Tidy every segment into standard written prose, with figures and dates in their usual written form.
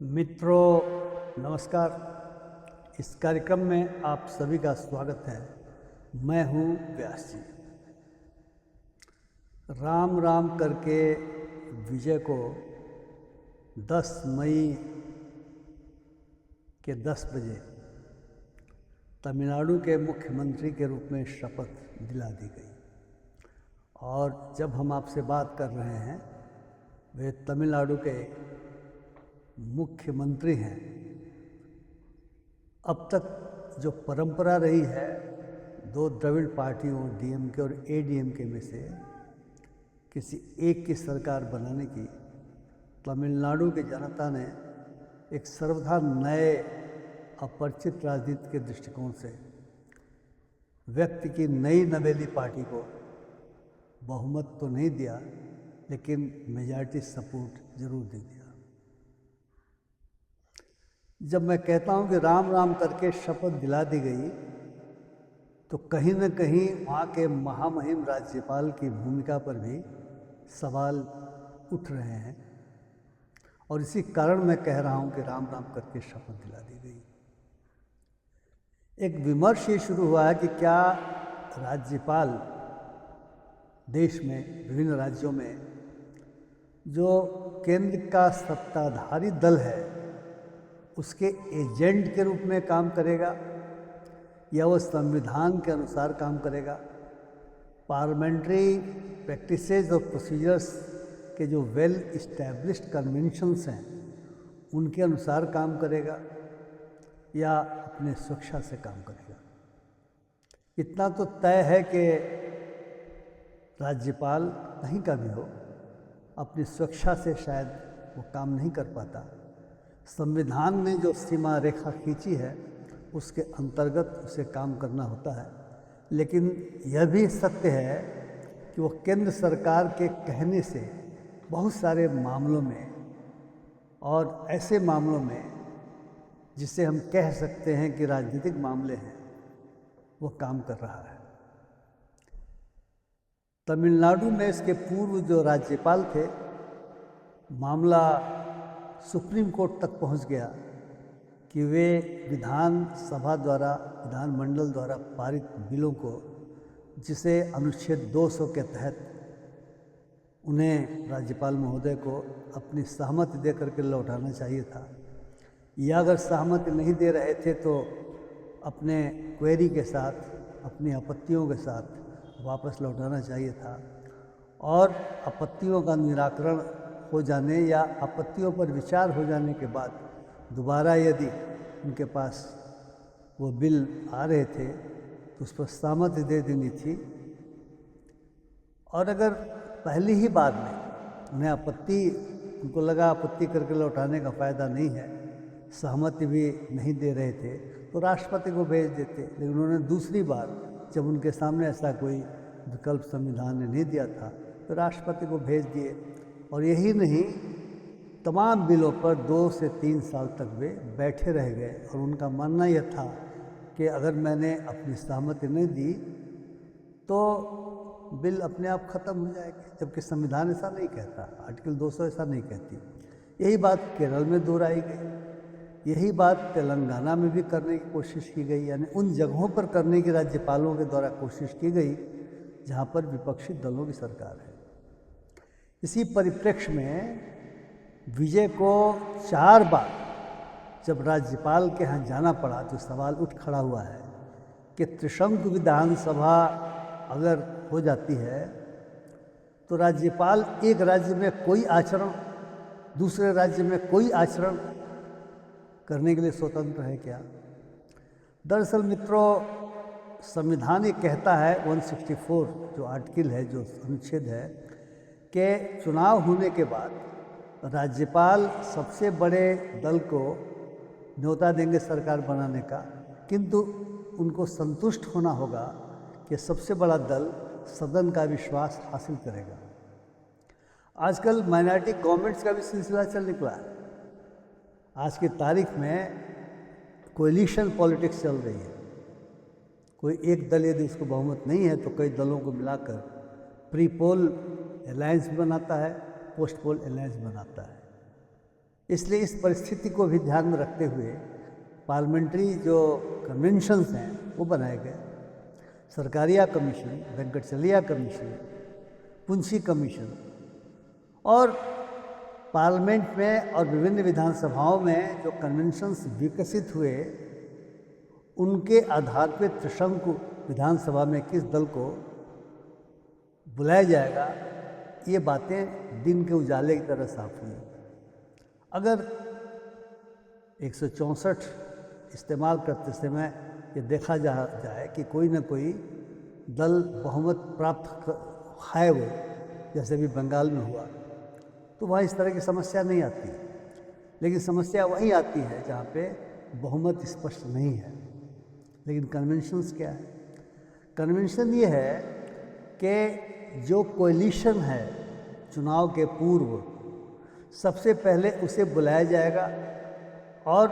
मित्रों नमस्कार। इस कार्यक्रम में आप सभी का स्वागत है। मैं हूँ व्यास जी। राम राम करके विजय को 10 मई के 10 बजे तमिलनाडु के मुख्यमंत्री के रूप में शपथ दिला दी गई और जब हम आपसे बात कर रहे हैं वे तमिलनाडु के मुख्यमंत्री हैं। अब तक जो परंपरा रही है दो द्रविड़ पार्टियों डीएमके और एडीएमके में से किसी एक की सरकार बनाने की तमिलनाडु की जनता ने एक सर्वथा नए अपरिचित राजनीति के दृष्टिकोण से व्यक्ति की नई नवेली पार्टी को बहुमत तो नहीं दिया लेकिन मेजॉरिटी सपोर्ट जरूर दे दिया। जब मैं कहता हूं कि राम राम करके शपथ दिला दी गई तो कहीं न कहीं वहाँ के महामहिम राज्यपाल की भूमिका पर भी सवाल उठ रहे हैं और इसी कारण मैं कह रहा हूं कि राम राम करके शपथ दिला दी गई। एक विमर्श ये शुरू हुआ है कि क्या राज्यपाल देश में विभिन्न राज्यों में जो केंद्र का सत्ताधारी दल है उसके एजेंट के रूप में काम करेगा या वो संविधान के अनुसार काम करेगा, पार्लियामेंट्री प्रैक्टिसेस और प्रोसीजर्स के जो वेल इस्टेब्लिश्ड कन्वेंशंस हैं उनके अनुसार काम करेगा या अपने स्वेच्छा से काम करेगा। इतना तो तय है कि राज्यपाल कहीं का भी हो अपनी स्वेच्छा से शायद वो काम नहीं कर पाता। संविधान ने जो सीमा रेखा खींची है उसके अंतर्गत उसे काम करना होता है, लेकिन यह भी सत्य है कि वो केंद्र सरकार के कहने से बहुत सारे मामलों में और ऐसे मामलों में जिसे हम कह सकते हैं कि राजनीतिक मामले हैं वो काम कर रहा है। तमिलनाडु में इसके पूर्व जो राज्यपाल थे मामला सुप्रीम कोर्ट तक पहुंच गया कि वे विधानसभा द्वारा विधानमंडल द्वारा पारित बिलों को जिसे अनुच्छेद 200 के तहत उन्हें राज्यपाल महोदय को अपनी सहमति दे करके लौटाना चाहिए था या अगर सहमति नहीं दे रहे थे तो अपने क्वेरी के साथ अपनी आपत्तियों के साथ वापस लौटाना चाहिए था और आपत्तियों का निराकरण हो जाने या आपत्तियों पर विचार हो जाने के बाद दोबारा यदि उनके पास वो बिल आ रहे थे तो उस पर सहमति दे देनी थी और अगर पहली ही बार में उन्हें उनको लगा आपत्ति करके लौटाने का फ़ायदा नहीं है, सहमति भी नहीं दे रहे थे तो राष्ट्रपति को भेज देते। लेकिन उन्होंने दूसरी बार जब उनके सामने ऐसा कोई विकल्प संविधान ने नहीं दिया था तो राष्ट्रपति को भेज दिए और यही नहीं तमाम बिलों पर 2 से 3 साल तक वे बैठे रह गए और उनका मानना यह था कि अगर मैंने अपनी सहमति नहीं दी तो बिल अपने आप ख़त्म हो जाएगी, जबकि संविधान ऐसा नहीं कहता, आर्टिकल 200 ऐसा नहीं कहती। यही बात केरल में दोहराई गई, यही बात तेलंगाना में भी करने की कोशिश की गई, यानी उन जगहों पर करने की राज्यपालों के द्वारा कोशिश की गई जहाँ पर विपक्षी दलों की सरकार है। इसी परिप्रेक्ष्य में विजय को 4 बार जब राज्यपाल के यहाँ जाना पड़ा तो सवाल उठ खड़ा हुआ है कि त्रिशंकु विधानसभा अगर हो जाती है तो राज्यपाल एक राज्य में कोई आचरण दूसरे राज्य में कोई आचरण करने के लिए स्वतंत्र है क्या? दरअसल मित्रों संविधान ये कहता है 164 जो आर्टिकल है, जो अनुच्छेद है कि चुनाव होने के बाद राज्यपाल सबसे बड़े दल को न्योता देंगे सरकार बनाने का, किंतु उनको संतुष्ट होना होगा कि सबसे बड़ा दल सदन का विश्वास हासिल करेगा। आजकल माइनॉरिटी गवर्नमेंट्स का भी सिलसिला चल निकला है। आज की तारीख में कोएलिशन पॉलिटिक्स चल रही है। कोई एक दल यदि उसको बहुमत नहीं है तो कई दलों को मिलाकर प्री पोल अलायंस बनाता है, पोस्ट पोल अलायंस बनाता है। इसलिए इस परिस्थिति को भी ध्यान में रखते हुए पार्लियामेंट्री जो कन्वेंशंस हैं वो बनाए गए। Sarkaria commission, Venkatachaliah commission, Punchhi commission, और पार्लियामेंट में और विभिन्न विधानसभाओं में जो कन्वेंशंस विकसित हुए उनके आधार पर त्रिशंकु विधानसभा में किस दल को बुलाया जाएगा, ये बातें दिन के उजाले की तरह साफ हुई। अगर 164 इस्तेमाल करते समय ये देखा जाए कि कोई न कोई दल बहुमत प्राप्त है वो, जैसे भी बंगाल में हुआ, तो वहाँ इस तरह की समस्या नहीं आती। लेकिन समस्या वहीं आती है जहाँ पे बहुमत स्पष्ट नहीं है। लेकिन कन्वेंशंस क्या है? कन्वेंशन ये है कि जो कोलिशन है चुनाव के पूर्व, सबसे पहले उसे बुलाया जाएगा, और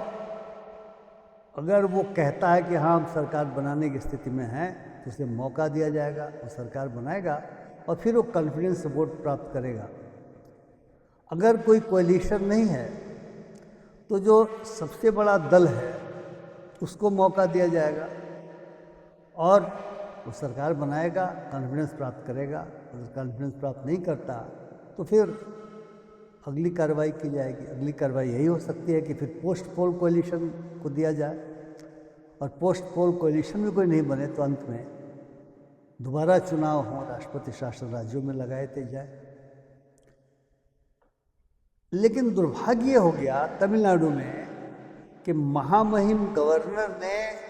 अगर वो कहता है कि हाँ हम सरकार बनाने की स्थिति में हैं तो उसे मौका दिया जाएगा, वो सरकार बनाएगा और फिर वो कॉन्फिडेंस वोट प्राप्त करेगा। अगर कोई कोलिशन नहीं है तो जो सबसे बड़ा दल है उसको मौका दिया जाएगा और वो सरकार बनाएगा, कॉन्फिडेंस प्राप्त करेगा। अगर कॉन्फिडेंस प्राप्त नहीं करता तो फिर अगली कार्रवाई की जाएगी। अगली कार्रवाई यही हो सकती है कि फिर पोस्ट पोल कोलिशन को दिया जाए, और पोस्ट पोल कोलिशन में कोई नहीं बने तो अंत में दोबारा चुनाव हो, राष्ट्रपति शासन राज्यों में लगाए थे जाए। लेकिन दुर्भाग्य हो गया तमिलनाडु में कि महामहिम गवर्नर ने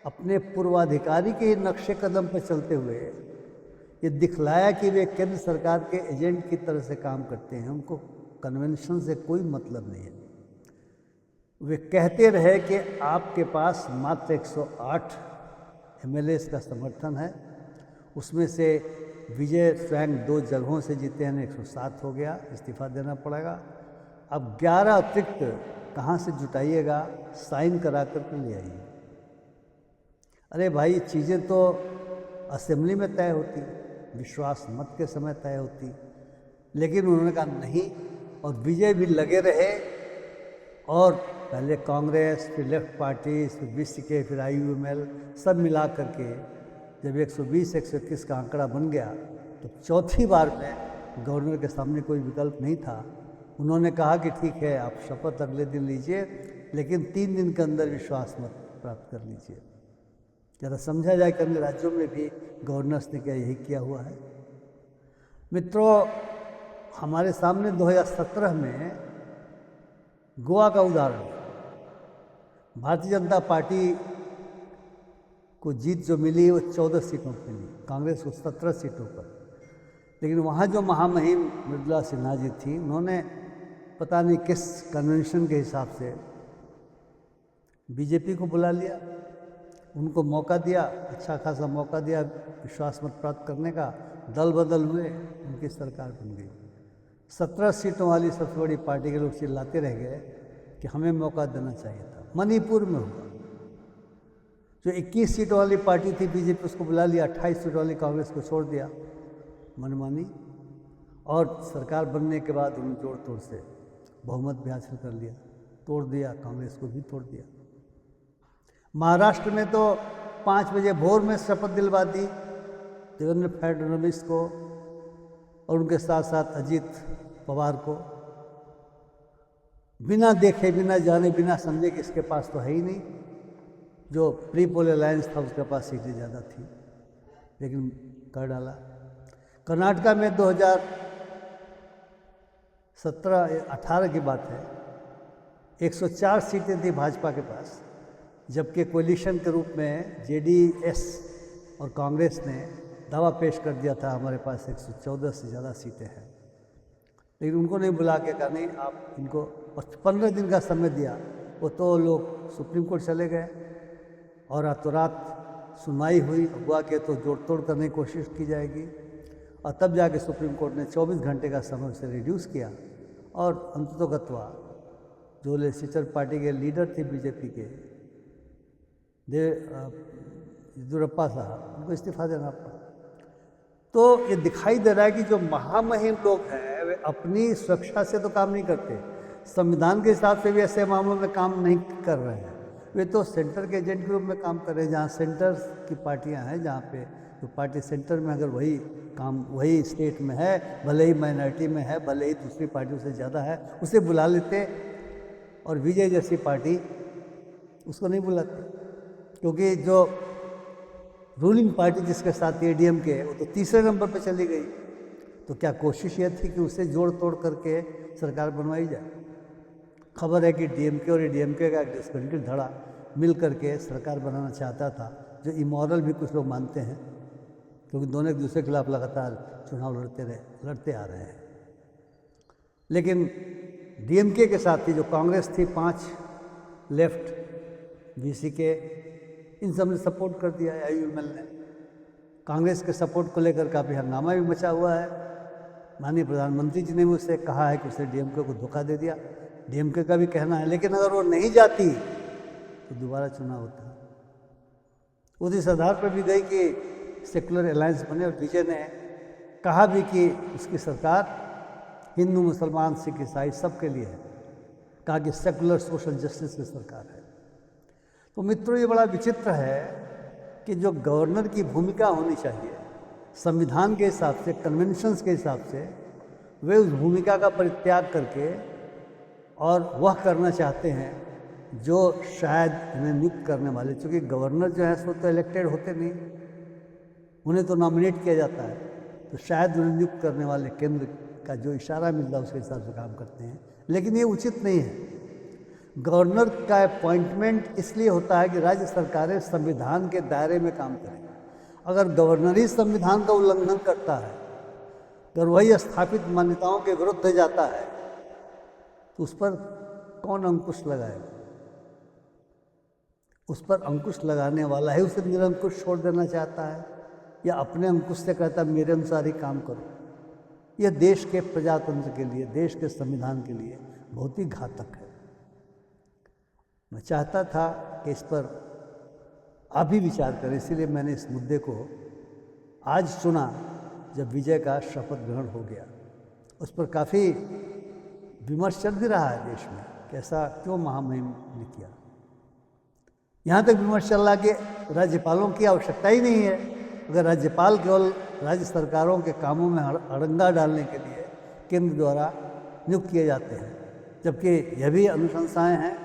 अपने पूर्वाधिकारी के नक्शे कदम पर चलते हुए ये दिखलाया कि वे केंद्र सरकार के एजेंट की तरह से काम करते हैं, उनको कन्वेंशन से कोई मतलब नहीं है। वे कहते रहे कि आपके पास मात्र 108 एमएलए का समर्थन है, उसमें से विजय स्वयं 2 जगहों से जीते हैं, 107 हो गया, इस्तीफा देना पड़ेगा। अब 11 अतिरिक्त कहाँ से जुटाइएगा, साइन करा कर ले आइए। अरे भाई, चीज़ें तो असेंबली में तय होती, विश्वास मत के समय तय होती, लेकिन उन्होंने कहा नहीं, और विजय भी लगे रहे। और पहले कांग्रेस, फिर लेफ्ट पार्टी, फिर बीसीके, फिर आईयूएमएल सब मिला करके जब 120-121 का आंकड़ा बन गया तो चौथी बार में गवर्नर के सामने कोई विकल्प नहीं था। उन्होंने कहा कि ठीक है, आप शपथ अगले दिन लीजिए, लेकिन 3 दिन के अंदर विश्वास मत प्राप्त कर लीजिए। ज़रा समझा जाए कि अन्य राज्यों में भी गवर्नर्स ने क्या यही किया हुआ है। मित्रों, हमारे सामने 2017 में गोवा का उदाहरण, भारतीय जनता पार्टी को जीत जो मिली वो 14 सीटों पर मिली, कांग्रेस को 17 सीटों पर। लेकिन वहाँ जो महामहिम मृदुला सिन्हा जी थी, उन्होंने पता नहीं किस कन्वेंशन के हिसाब से बीजेपी को बुला लिया, उनको मौका दिया, अच्छा खासा मौका दिया विश्वास मत प्राप्त करने का। दल बदल हुए, उनकी सरकार बन गई। 17 सीटों वाली सबसे बड़ी पार्टी के लोग चिल्लाते रह गए कि हमें मौका देना चाहिए था। मणिपुर में हुआ, जो 21 सीटों वाली पार्टी थी बीजेपी, उसको बुला लिया, 28 सीटों वाली कांग्रेस को छोड़ दिया मनमानी, और सरकार बनने के बाद उन्होंने जोड़ तोड़ से बहुमत भी हासिल कर लिया, तोड़ दिया, कांग्रेस को भी तोड़ दिया। महाराष्ट्र में तो 5 बजे भोर में शपथ दिलवा दी देवेंद्र फडणवीस को और उनके साथ साथ अजीत पवार को, बिना देखे, बिना जाने, बिना समझे कि इसके पास तो है ही नहीं, जो प्री पोल अलायंस था उसके पास सीटें ज़्यादा थी, लेकिन कर डाला। कर्नाटका में 2017-18 की बात है, 104 सीटें थी भाजपा के पास, जबकि कोलिशन के रूप में जेडीएस और कांग्रेस ने दावा पेश कर दिया था हमारे पास 114 से ज़्यादा सीटें हैं। लेकिन उनको नहीं बुला के कहा नहीं आप इनको, और 15 दिन का समय दिया। वो तो लोग सुप्रीम कोर्ट चले गए और रातों रात सुनवाई हुआ कि तो जोड़ तोड़ करने की कोशिश की जाएगी, और तब जाके सुप्रीम कोर्ट ने 24 घंटे का समय उसे रिड्यूस किया, और अंततोगत्वा जो लेजिस्लेचर पार्टी के लीडर थे बीजेपी के येदियुरप्पा साहब, उनको इस्तीफा देना पड़ा। तो ये दिखाई दे रहा है कि जो महामहिम लोग हैं वे अपनी सुरक्षा से तो काम नहीं करते, संविधान के हिसाब से भी ऐसे मामलों में काम नहीं कर रहे हैं। वे तो सेंटर के एजेंट के रूप में काम कर रहे हैं, जहाँ सेंटर की पार्टियां हैं, जहाँ पे जो पार्टी सेंटर में अगर वही काम वही स्टेट में है, भले ही माइनॉरिटी में है, भले ही दूसरी पार्टियों से ज़्यादा है, उसे बुला लेते, और विजय जैसी पार्टी उसको नहीं बुलाती, क्योंकि जो रूलिंग पार्टी जिसके साथ ADMK वो तो तीसरे नंबर पे चली गई। तो क्या कोशिश ये थी कि उसे जोड़ तोड़ करके सरकार बनवाई जाए? खबर है कि DMK और ADMK का एक डिस्पेंटेड धड़ा मिल करके सरकार बनाना चाहता था, जो इमोरल भी कुछ लोग मानते हैं, क्योंकि दोनों एक दूसरे के खिलाफ लगातार चुनाव लड़ते आ रहे हैं। लेकिन DMK के साथ ही जो कांग्रेस थी, 5 लेफ्ट BC के, इन सब ने सपोर्ट कर दिया। IUML ने कांग्रेस के सपोर्ट को लेकर काफ़ी हंगामा भी मचा हुआ है। माननीय प्रधानमंत्री जी ने भी उससे कहा है कि उसने DMK को धोखा दे दिया। DMK का भी कहना है, लेकिन अगर वो नहीं जाती तो दोबारा चुनाव होता है। उस इस आधार पर भी गई कि सेकुलर अलायंस बने, और विजय ने कहा भी कि उसकी सरकार हिंदू, मुसलमान, सिख, ईसाई सबके लिए है। कहा कि सेकुलर सोशल जस्टिस की सरकार है। तो मित्रों, ये बड़ा विचित्र है कि जो गवर्नर की भूमिका होनी चाहिए संविधान के हिसाब से, कन्वेंशंस के हिसाब से, वे उस भूमिका का परित्याग करके और वह करना चाहते हैं जो शायद इन्हें नियुक्त करने वाले, चूँकि गवर्नर जो है सो तो इलेक्टेड होते नहीं, उन्हें तो नॉमिनेट किया जाता है, तो शायद उन्हें नियुक्त करने वाले केंद्र का जो इशारा मिल रहा है उसके हिसाब से काम करते हैं। लेकिन ये उचित नहीं है। गवर्नर का अपॉइंटमेंट इसलिए होता है कि राज्य सरकारें संविधान के दायरे में काम करें। अगर गवर्नर ही संविधान का उल्लंघन करता है, अगर वही स्थापित मान्यताओं के विरुद्ध जाता है, तो उस पर कौन अंकुश लगाएगा? उस पर अंकुश लगाने वाला है उसे निरंकुश छोड़ देना चाहता है, या अपने अंकुश से कहता है मेरे अनुसार ही काम करो। यह देश के प्रजातंत्र के लिए, देश के संविधान के लिए बहुत ही घातक है। मैं चाहता था कि इस पर आप भी विचार करें, इसीलिए मैंने इस मुद्दे को आज चुना जब विजय का शपथ ग्रहण हो गया। उस पर काफ़ी विमर्श चल भी रहा है देश में कि ऐसा क्यों महामहिम ने किया। यहाँ तक विमर्श चल रहा कि राज्यपालों की आवश्यकता ही नहीं है। अगर राज्यपाल केवल राज्य सरकारों के कामों में अड़ंगा डालने के लिए केंद्र द्वारा नियुक्त किए जाते हैं, जबकि यह भी अनुशंसाएँ हैं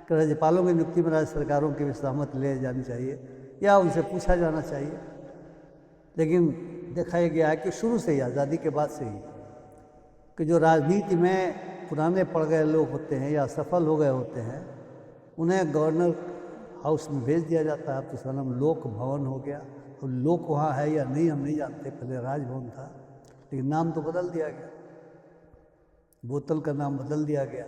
कि राज्यपालों की नियुक्ति में राज्य सरकारों की भी सहमति ले जानी चाहिए या उनसे पूछा जाना चाहिए। लेकिन देखा गया है कि शुरू से ही, आज़ादी के बाद से ही, कि जो राजनीति में पुराने पड़ गए लोग होते हैं या सफल हो गए होते हैं, उन्हें गवर्नर हाउस में भेज दिया जाता है। अब तो उसका नाम लोक भवन हो गया। तो लोक वहाँ है या नहीं हम नहीं जानते, पहले राजभवन था, लेकिन नाम तो बदल दिया गया, बोतल का नाम बदल दिया गया।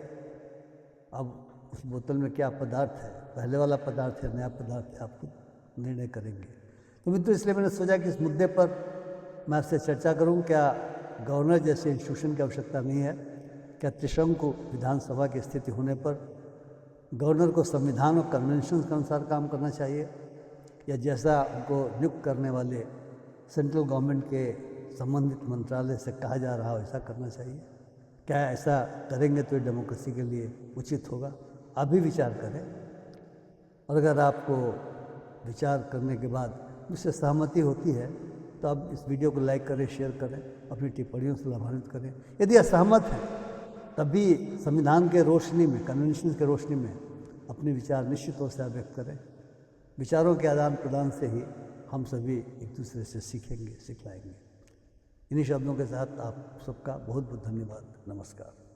अब उस बोतल में क्या पदार्थ है, पहले वाला पदार्थ है, नया पदार्थ है, आप खुद निर्णय करेंगे। तो मित्रों, इसलिए मैंने सोचा कि इस मुद्दे पर मैं आपसे चर्चा करूं। क्या गवर्नर जैसे इंस्टीट्यूशन की आवश्यकता नहीं है? क्या त्रिशंकु विधानसभा की स्थिति होने पर गवर्नर को संविधान और कन्वेंशन के अनुसार काम करना चाहिए, या जैसा उनको नियुक्त करने वाले सेंट्रल गवर्नमेंट के संबंधित मंत्रालय से कहा जा रहा हो ऐसा करना चाहिए? क्या ऐसा करेंगे तो डेमोक्रेसी के लिए उचित होगा? आप भी विचार करें, और अगर आपको विचार करने के बाद मुझसे सहमति होती है तो आप इस वीडियो को लाइक करें, शेयर करें, अपनी टिप्पणियों से लाभान्वित करें। यदि असहमत हैं तब भी संविधान के रोशनी में, कन्वेंशन के रोशनी में अपने विचार निश्चित तौर से आप व्यक्त करें। विचारों के आदान प्रदान से ही हम सभी एक दूसरे से सीखेंगे, सिखलाएंगे। इन्हीं शब्दों के साथ आप सबका बहुत बहुत धन्यवाद। नमस्कार।